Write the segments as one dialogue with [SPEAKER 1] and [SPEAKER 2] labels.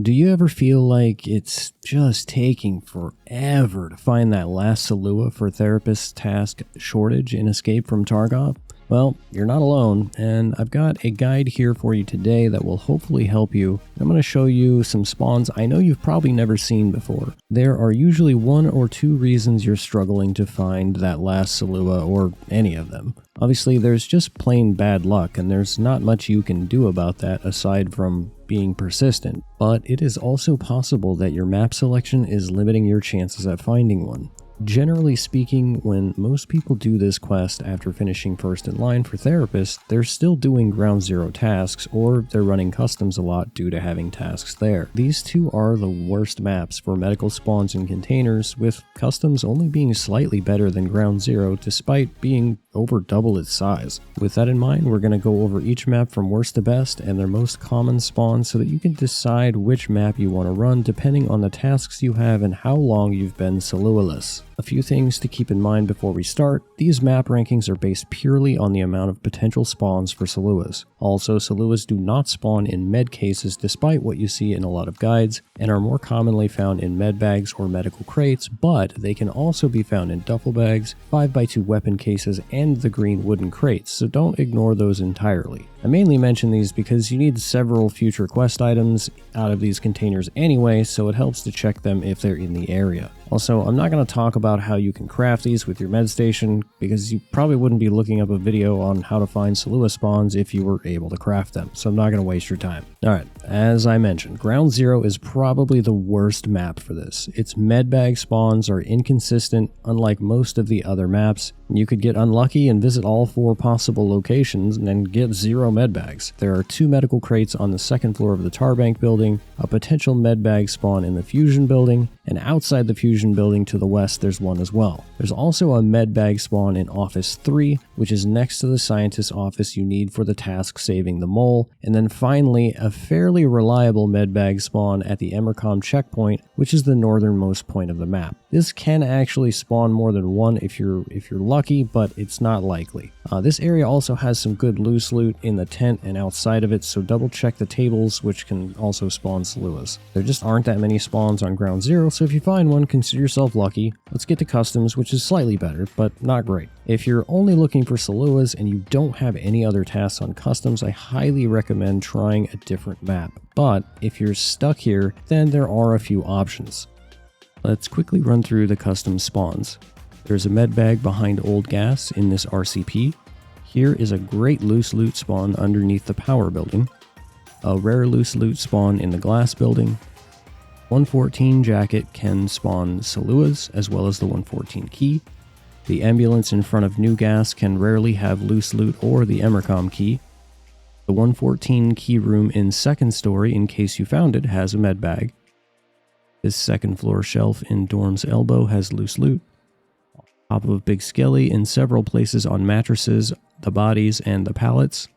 [SPEAKER 1] Do you ever feel like it's just taking forever to find that last Salewa for Therapist's task shortage in Escape from Tarkov? Well, you're not alone, and I've got a guide here for you today that will hopefully help you. I'm going to show you some spawns I know you've probably never seen before. There are usually 1 or 2 reasons you're struggling to find that last Salewa, or any of them. Obviously, there's just plain bad luck, and there's not much you can do about that aside from being persistent. But it is also possible that your map selection is limiting your chances at finding one. Generally speaking, when most people do this quest after finishing first in line for Therapist, they're still doing ground zero tasks, or they're running customs a lot due to having tasks there. These two are the worst maps for medical spawns and containers, with customs only being slightly better than ground zero despite being over double its size. With that in mind, we're going to go over each map from worst to best and their most common spawns so that you can decide which map you want to run depending on the tasks you have and how long you've been Salewaless. A few things to keep in mind before we start: these map rankings are based purely on the amount of potential spawns for Salewas. Also, Salewas do not spawn in med cases despite what you see in a lot of guides, and are more commonly found in med bags or medical crates, but they can also be found in duffel bags, 5x2 weapon cases, and the green wooden crates, so don't ignore those entirely. I mainly mention these because you need several future quest items out of these containers anyway, so it helps to check them if they're in the area. Also, I'm not going to talk about how you can craft these with your med station, because you probably wouldn't be looking up a video on how to find Salewa spawns if you were able to craft them, so I'm not going to waste your time. Alright, as I mentioned, Ground Zero is probably the worst map for this. Its medbag spawns are inconsistent, unlike most of the other maps. You could get unlucky and visit all 4 possible locations and then get 0 medbags. There are 2 medical crates on the 2nd floor of the Tarbank building, a potential medbag spawn in the Fusion building, and outside the Fusion building to the west there's one as well. There's also a medbag spawn in Office 3, which is next to the scientist's office you need for the task saving the mole, and then finally a fairly reliable medbag spawn at the Emercom checkpoint, which is the northernmost point of the map. This can actually spawn more than one if you're lucky, but it's not likely. This area also has some good loose loot in the tent and outside of it, so double check the tables, which can also spawn Salewas. There just aren't that many spawns on Ground Zero, so if you find one, consider yourself lucky. Let's get to customs, which is slightly better, but not great. If you're only looking for Salewas and you don't have any other tasks on customs, I highly recommend trying a different map. But if you're stuck here, then there are a few options. Let's quickly run through the custom spawns. There's a medbag behind Old Gas in this RCP. Here is a great loose loot spawn underneath the power building. A rare loose loot spawn in the glass building. 114 jacket can spawn Salewas as well as the 114 key. The ambulance in front of New Gas can rarely have loose loot or the Emercom key. The 114 key room in 2nd story, in case you found it, has a medbag. This 2nd floor shelf in Dorm's Elbow has loose loot. Top of Big Skelly in several places on mattresses, the bodies, and the pallets.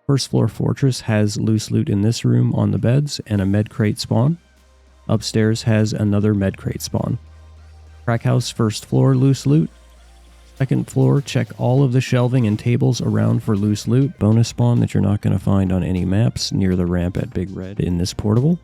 [SPEAKER 1] 1st floor Fortress has loose loot in this room on the beds and a med crate spawn. Upstairs has another med crate spawn. Crack House 1st floor loose loot. 2nd floor, check all of the shelving and tables around for loose loot. Bonus spawn that you're not going to find on any maps near the ramp at Big Red in this portable.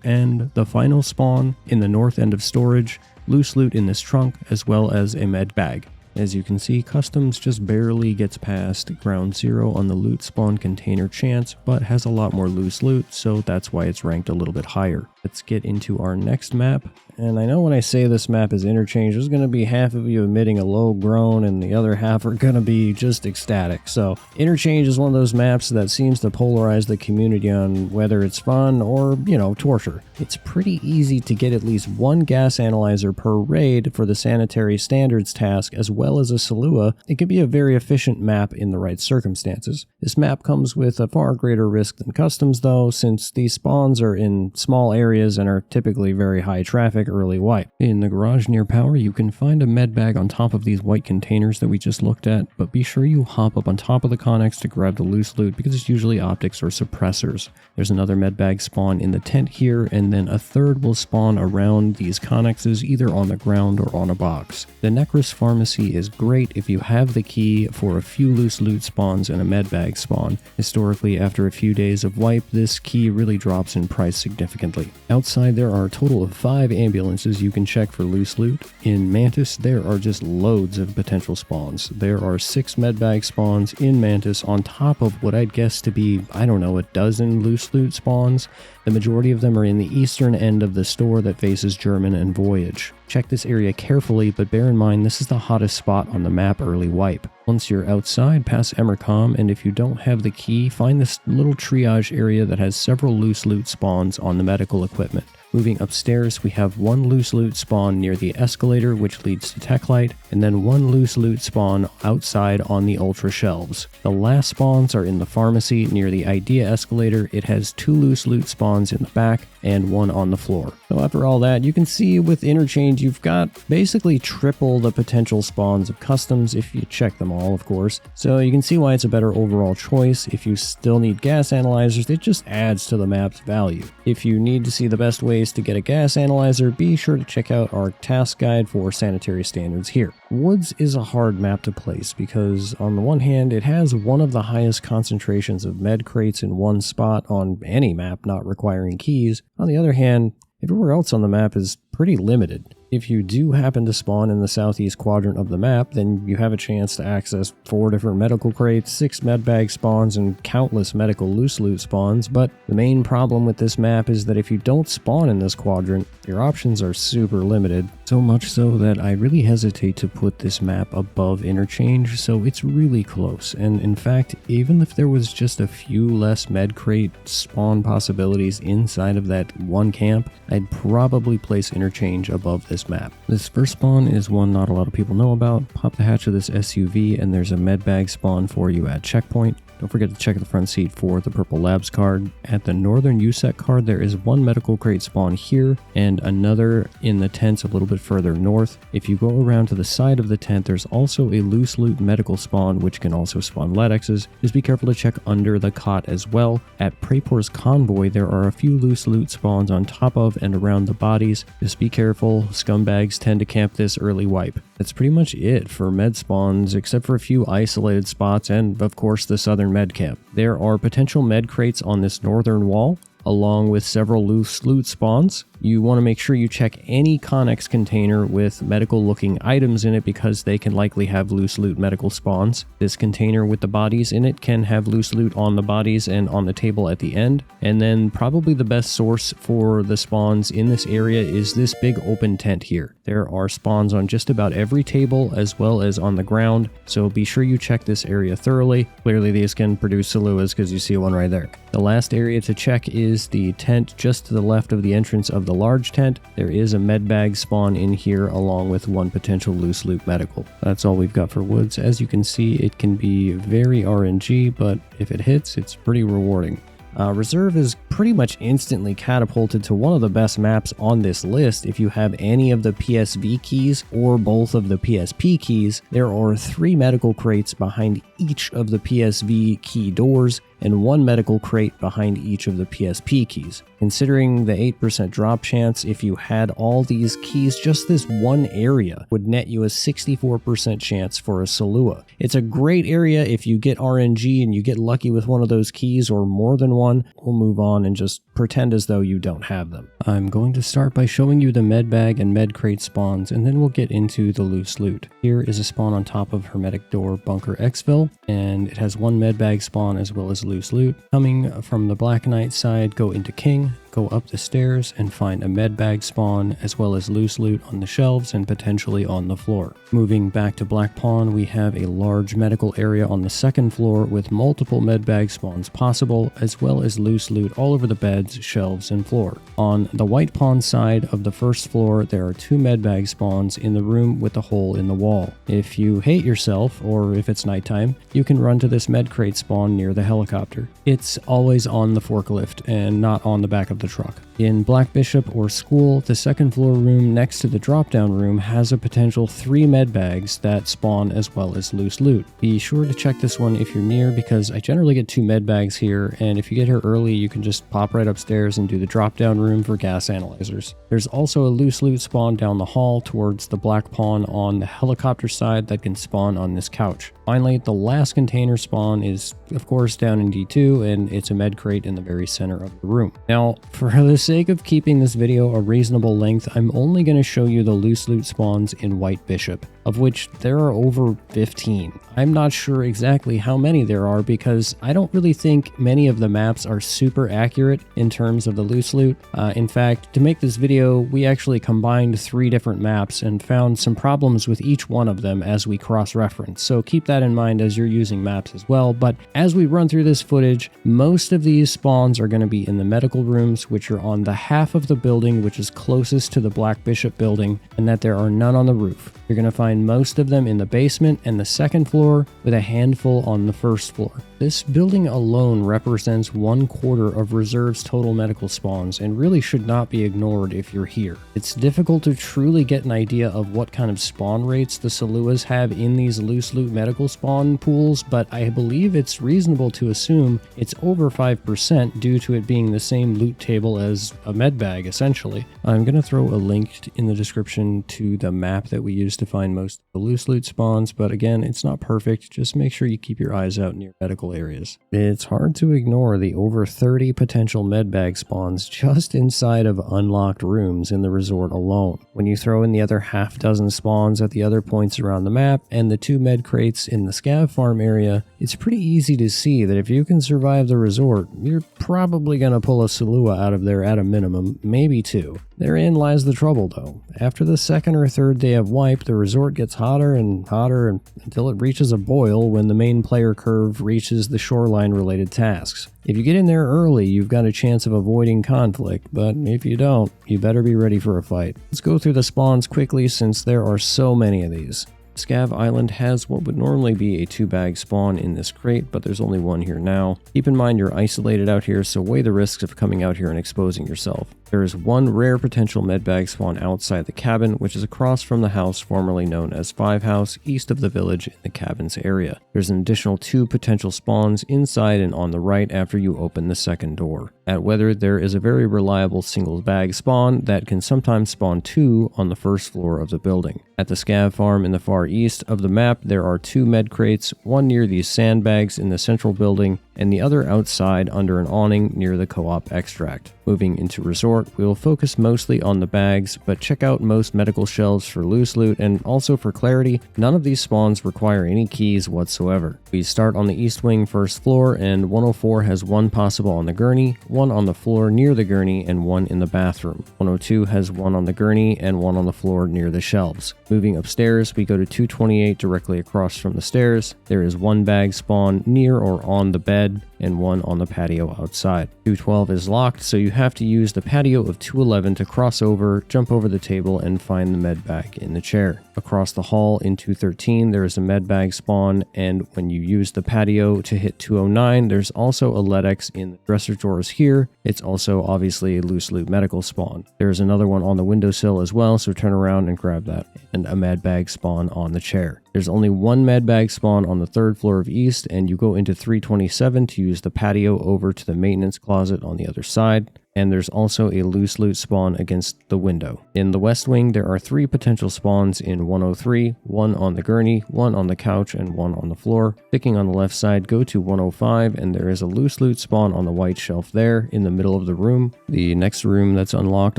[SPEAKER 1] And the final spawn in the north end of storage, loose loot in this trunk, as well as a med bag. As you can see, customs just barely gets past Ground Zero on the loot spawn container chance, but has a lot more loose loot, so that's why it's ranked a little bit higher. Let's get into our next map. And I know when I say this map is Interchange, there's going to be half of you emitting a low groan and the other half are going to be just ecstatic. So Interchange is one of those maps that seems to polarize the community on whether it's fun or, torture. It's pretty easy to get at least 1 gas analyzer per raid for the sanitary standards task, as well as a Salewa. It can be a very efficient map in the right circumstances. This map comes with a far greater risk than customs though, since these spawns are in small areas and are typically very high traffic early wipe. In the garage near power, you can find a med bag on top of these white containers that we just looked at, but be sure you hop up on top of the Connex to grab the loose loot because it's usually optics or suppressors. There's another med bag spawn in the tent here, and then a 3rd will spawn around these Connexes either on the ground or on a box. The Necros Pharmacy is great if you have the key for a few loose loot spawns and a medbag spawn. Historically, after a few days of wipe, this key really drops in price significantly. Outside, there are a total of 5 ambulances you can check for loose loot. In Mantis, there are just loads of potential spawns. There are 6 medbag spawns in Mantis on top of what I'd guess to be, I don't know, a dozen loose loot spawns. The majority of them are in the eastern end of the store that faces German and Voyage. Check this area carefully, but bear in mind this is the hottest spot on the map early wipe. Once you're outside, pass Emercom, and if you don't have the key, find this little triage area that has several loose loot spawns on the medical equipment. Moving upstairs, we have 1 loose loot spawn near the escalator, which leads to Techlight, and then 1 loose loot spawn outside on the Ultra shelves. The last spawns are in the pharmacy near the Idea escalator. It has 2 loose loot spawns in the back and 1 on the floor. So after all that, you can see with Interchange, you've got basically triple the potential spawns of customs if you check them all, of course. So you can see why it's a better overall choice. If you still need gas analyzers, it just adds to the map's value. If you need to see the best ways to get a gas analyzer, be sure to check out our task guide for sanitary standards here. Woods is a hard map to place because on the one hand, it has one of the highest concentrations of med crates in one spot on any map not requiring keys. On the other hand, everywhere else on the map is pretty limited. If you do happen to spawn in the southeast quadrant of the map, then you have a chance to access 4 different medical crates, 6 medbag spawns, and countless medical loose loot spawns, but the main problem with this map is that if you don't spawn in this quadrant, your options are super limited, so much so that I really hesitate to put this map above Interchange, so it's really close, and in fact, even if there was just a few less med crate spawn possibilities inside of that one camp, I'd probably place Interchange above this map. This first spawn is one not a lot of people know about. Pop the hatch of this SUV and there's a medbag spawn for you at checkpoint. Don't forget to check the front seat for the purple labs card. At the northern USEC card, there is 1 medical crate spawn here and another in the tents a little bit further north. If you go around to the side of the tent, there's also a loose loot medical spawn, which can also spawn LEDXs. Just be careful to check under the cot as well. At Praepor's Convoy, there are a few loose loot spawns on top of and around the bodies. Just be careful, scumbags tend to camp this early wipe. That's pretty much it for med spawns, except for a few isolated spots and, of course, the southern med camp. There are potential med crates on this northern wall, along with several loose loot spawns. You want to make sure you check any Connex container with medical looking items in it because they can likely have loose loot medical spawns. This container with the bodies in it can have loose loot on the bodies and on the table at the end. And then probably the best source for the spawns in this area is this big open tent here. There are spawns on just about every table as well as on the ground, so be sure you check this area thoroughly. Clearly these can produce Salewas because you see one right there. The last area to check is the tent just to the left of the entrance of the large tent. There is a medbag spawn in here along with 1 potential loose loot medical. That's all we've got for Woods. As you can see, it can be very RNG, but if it hits, it's pretty rewarding. Reserve is pretty much instantly catapulted to one of the best maps on this list if you have any of the PSV keys or both of the PSP keys. There are 3 medical crates behind each of the PSV key doors and 1 medical crate behind each of the PSP keys. Considering the 8% drop chance, if you had all these keys, just this one area would net you a 64% chance for a Salewa. It's a great area if you get RNG and you get lucky with one of those keys or more than one. We'll move on and just pretend as though you don't have them. I'm going to start by showing you the medbag and med crate spawns, and then we'll get into the loose loot. Here is a spawn on top of Hermetic Door Bunker Exfil, and it has 1 medbag spawn as well as loose loot. Coming from the Black Knight side, go into King, go up the stairs and find a medbag spawn as well as loose loot on the shelves and potentially on the floor. Moving back to Black Pawn, we have a large medical area on the 2nd floor with multiple medbag spawns possible as well as loose loot all over the beds, shelves, and floor. On the White Pawn side of the 1st floor, there are 2 medbag spawns in the room with the hole in the wall. If you hate yourself, or if it's nighttime, you can run to this med crate spawn near the helicopter. It's always on the forklift and not on the back of the the truck. In Black Bishop or School, the second floor room next to the drop-down room has a potential 3 med bags that spawn as well as loose loot. Be sure to check this one if you're near, because I generally get 2 med bags here, and if you get here early you can just pop right upstairs and do the drop-down room for gas analyzers. There's also a loose loot spawn down the hall towards the black pawn on the helicopter side that can spawn on this couch. Finally, the last container spawn is of course down in D2, and it's a med crate in the very center of the room. Now, for the sake of keeping this video a reasonable length, I'm only going to show you the loose loot spawns in White Bishop, of which there are over 15. I'm not sure exactly how many there are because I don't really think many of the maps are super accurate in terms of the loose loot. In fact, to make this video, we actually combined 3 different maps and found some problems with each one of them as we cross-reference, so keep that in mind as you're using maps as well. But as we run through this footage, most of these spawns are going to be in the medical rooms, which are on the half of the building which is closest to the Black Bishop building, and that there are none on the roof. You're going to find most of them in the basement and the second floor, with a handful on the first floor. This building alone represents 1/4 of Reserve's total medical spawns and really should not be ignored if you're here. It's difficult to truly get an idea of what kind of spawn rates the Salewas have in these loose loot medical spawn pools, but I believe it's reasonable to assume it's over 5% due to it being the same loot table as a med bag essentially. I'm going to throw a link in the description to the map that we used to find most of the loose loot spawns, but again, it's not perfect. Just make sure you keep your eyes out near medical areas. It's hard to ignore the over 30 potential medbag spawns just inside of unlocked rooms in the resort alone. When you throw in the other half dozen spawns at the other points around the map and the 2 med crates in the scav farm area, it's pretty easy to see that if you can survive the resort, you're probably going to pull a Salewa out of there at a minimum, maybe 2. Therein lies the trouble though. After the second or third day of wipe, the resort gets hotter and hotter until it reaches a boil when the main player curve reaches the shoreline related tasks. If you get in there early, you've got a chance of avoiding conflict, but if you don't, you better be ready for a fight. Let's go through the spawns quickly since there are so many of these. Scav Island has what would normally be a 2-bag spawn in this crate, but there's only 1 here now. Keep in mind you're isolated out here, so weigh the risks of coming out here and exposing yourself. There is 1 rare potential medbag spawn outside the cabin, which is across from the house formerly known as 5 House, east of the village in the cabin's area. There's an additional 2 potential spawns inside and on the right after you open the second door. At Weather, there is a very reliable single bag spawn that can sometimes spawn 2 on the first floor of the building. At the scav farm in the far east of the map, there are 2 med crates, one near these sandbags in the central building, and the other outside under an awning near the co-op extract. Moving into Resort, we will focus mostly on the bags, but check out most medical shelves for loose loot, and also for clarity, none of these spawns require any keys whatsoever. We start on the east wing first floor, and 104 has 1 possible on the gurney, 1 on the floor near the gurney, and 1 in the bathroom. 102 has 1 on the gurney and 1 on the floor near the shelves. Moving upstairs, we go to 228 directly across from the stairs. There is 1 bag spawn near or on the bed, and 1 on the patio outside. 212 is locked, so you have to use the patio of 211 to cross over, jump over the table, and find the med bag in the chair. Across the hall in 213, there is a med bag spawn, and when you use the patio to hit 209, there's also a LEDX in the dresser drawers here. It's also obviously a loose loot medical spawn. There's another one on the windowsill as well, so turn around and grab that, and a med bag spawn on the chair. There's only 1 med bag spawn on the 3rd floor of east, and you go into 327 to use the patio over to the maintenance closet on the other side. And there's also a loose loot spawn against the window. In the west wing, there are 3 potential spawns in 103, 1 on the gurney, 1 on the couch, and 1 on the floor. Picking on the left side, go to 105, and there is a loose loot spawn on the white shelf there in the middle of the room. The next room that's unlocked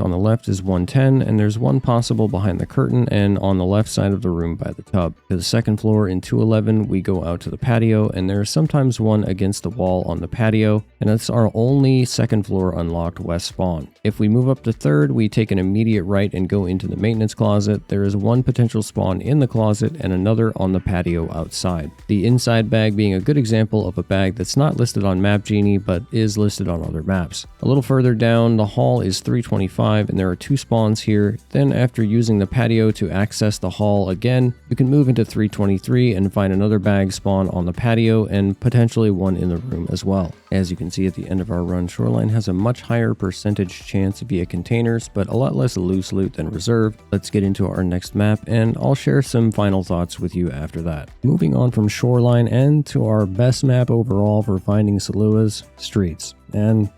[SPEAKER 1] on the left is 110, and there's 1 possible behind the curtain and on the left side of the room by the tub. To the second floor in 211, we go out to the patio, and there is sometimes 1 against the wall on the patio, and that's our only second floor unlocked west spawn. If we move up to 3rd, we take an immediate right and go into the maintenance closet. There is 1 potential spawn in the closet and another on the patio outside. The inside bag being a good example of a bag that's not listed on Map Genie but is listed on other maps. A little further down, the hall is 325 and there are 2 spawns here. Then after using the patio to access the hall again, you can move into 323 and find another bag spawn on the patio and potentially 1 in the room as well. As you can see at the end of our run, Shoreline has a much higher percentage chance via containers, but a lot less loose loot than reserve. Let's get into our next map, and I'll share some final thoughts with you after that. Moving on from Shoreline and to our best map overall for finding Salewa's, Streets. And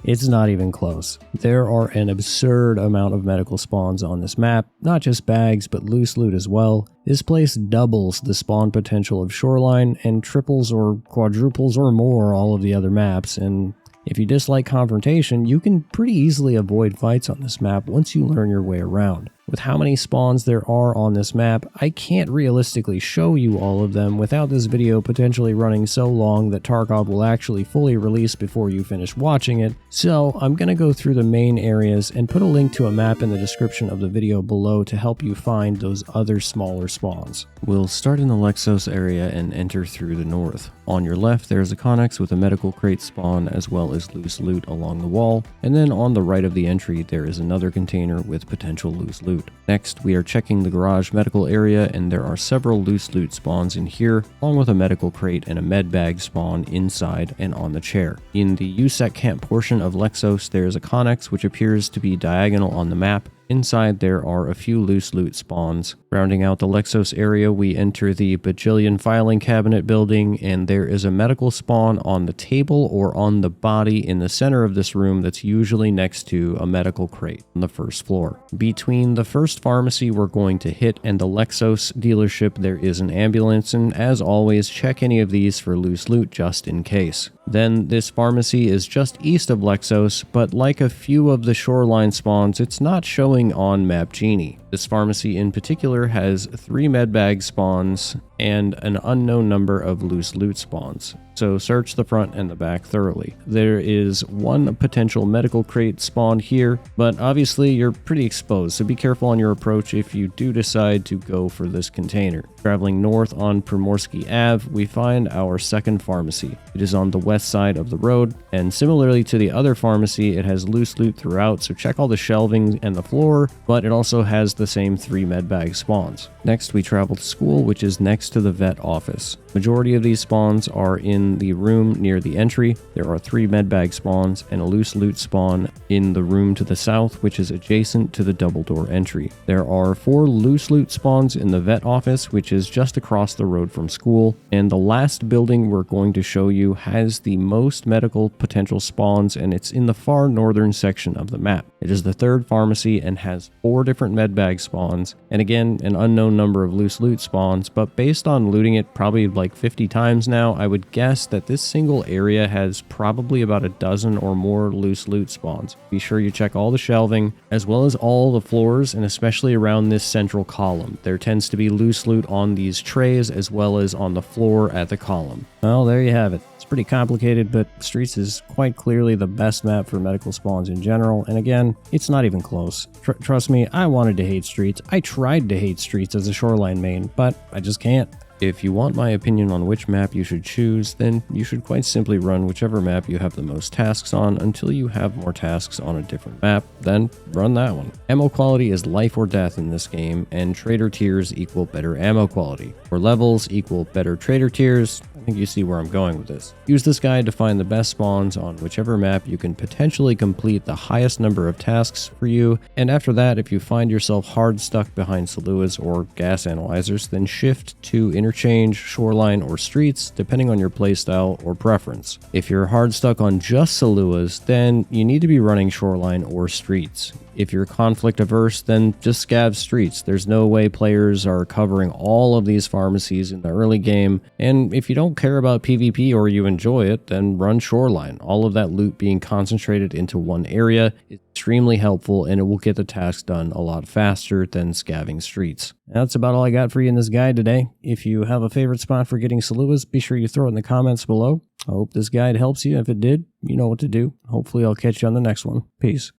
[SPEAKER 1] it's not even close. There are an absurd amount of medical spawns on this map, not just bags, but loose loot as well. This place doubles the spawn potential of Shoreline and triples or quadruples or more all of the other maps, and if you dislike confrontation, you can pretty easily avoid fights on this map once you learn your way around. With how many spawns there are on this map, I can't realistically show you all of them without this video potentially running so long that Tarkov will actually fully release before you finish watching it, so I'm going to go through the main areas and put a link to a map in the description of the video below to help you find those other smaller spawns. We'll start in the Lexos area and enter through the north. On your left there's a Connex with a medical crate spawn as well as loose loot along the wall, and then on the right of the entry there is another container with potential loose loot. Next, we are checking the garage medical area, and there are several loose loot spawns in here, along with a medical crate and a med bag spawn inside and on the chair. In the USEC camp portion of Lexos, there is a Connex which appears to be diagonal on the map. Inside there are a few loose loot spawns. Rounding out the Lexos area, we enter the bajillion filing cabinet building, and there is a medical spawn on the table or on the body in the center of this room that's usually next to a medical crate on the first floor. Between the first pharmacy we're going to hit and the Lexos dealership there is an ambulance, and as always check any of these for loose loot just in case. Then this pharmacy is just east of Lexos, but like a few of the Shoreline spawns, it's not showing on Map Genie. This pharmacy in particular has 3 medbag spawns and an unknown number of loose loot spawns, so search the front and the back thoroughly. There is 1 potential medical crate spawn here, but obviously you're pretty exposed, so be careful on your approach if you do decide to go for this container. Traveling north on Primorsky Ave, we find our second pharmacy. It is on the west side of the road, and similarly to the other pharmacy, it has loose loot throughout, so check all the shelving and the floor, but it also has the same 3 medbag spawns. Next, we travel to school, which is next to the vet office. Majority of these spawns are in the room near the entry. There are 3 medbag spawns and a loose loot spawn in the room to the south, which is adjacent to the double door entry. There are 4 loose loot spawns in the vet office, which is just across the road from school, and the last building we're going to show you has the most medical potential spawns, and it's in the far northern section of the map. It is the 3rd pharmacy and has 4 different medbag spawns, and again an unknown number of loose loot spawns, but based on looting it probably like 50 times now, I would guess that this single area has probably about a dozen or more loose loot spawns. Be sure you check all the shelving, as well as all the floors, and especially around this central column. There tends to be loose loot on these trays, as well as on the floor at the column. Well, there you have it. It's pretty complicated, but Streets is quite clearly the best map for medical spawns in general, and again, it's not even close. Trust me, I wanted to hate Streets. I tried to hate Streets as a Shoreline main, but I just can't. If you want my opinion on which map you should choose, then you should quite simply run whichever map you have the most tasks on until you have more tasks on a different map, then run that one. Ammo quality is life or death in this game, and trader tiers equal better ammo quality. Or levels equal better trader tiers. I think you see where I'm going with this. Use this guide to find the best spawns on whichever map you can potentially complete the highest number of tasks for you, and after that, if you find yourself hard stuck behind Salewas or gas analyzers, then shift to Interchange, Shoreline, or Streets, depending on your playstyle or preference. If you're hard stuck on just Salewas, then you need to be running Shoreline or Streets. If you're conflict averse, then just scav Streets. There's no way players are covering all of these pharmacies in the early game, and if you don't care about PvP or you enjoy it, then run Shoreline. All of that loot being concentrated into one area is extremely helpful, and it will get the task done a lot faster than scavving Streets. That's about all I got for you in this guide today. If you have a favorite spot for getting Salewas, be sure you throw it in the comments below. I hope this guide helps you. If it did, you know what to do. Hopefully I'll catch you on the next one. Peace.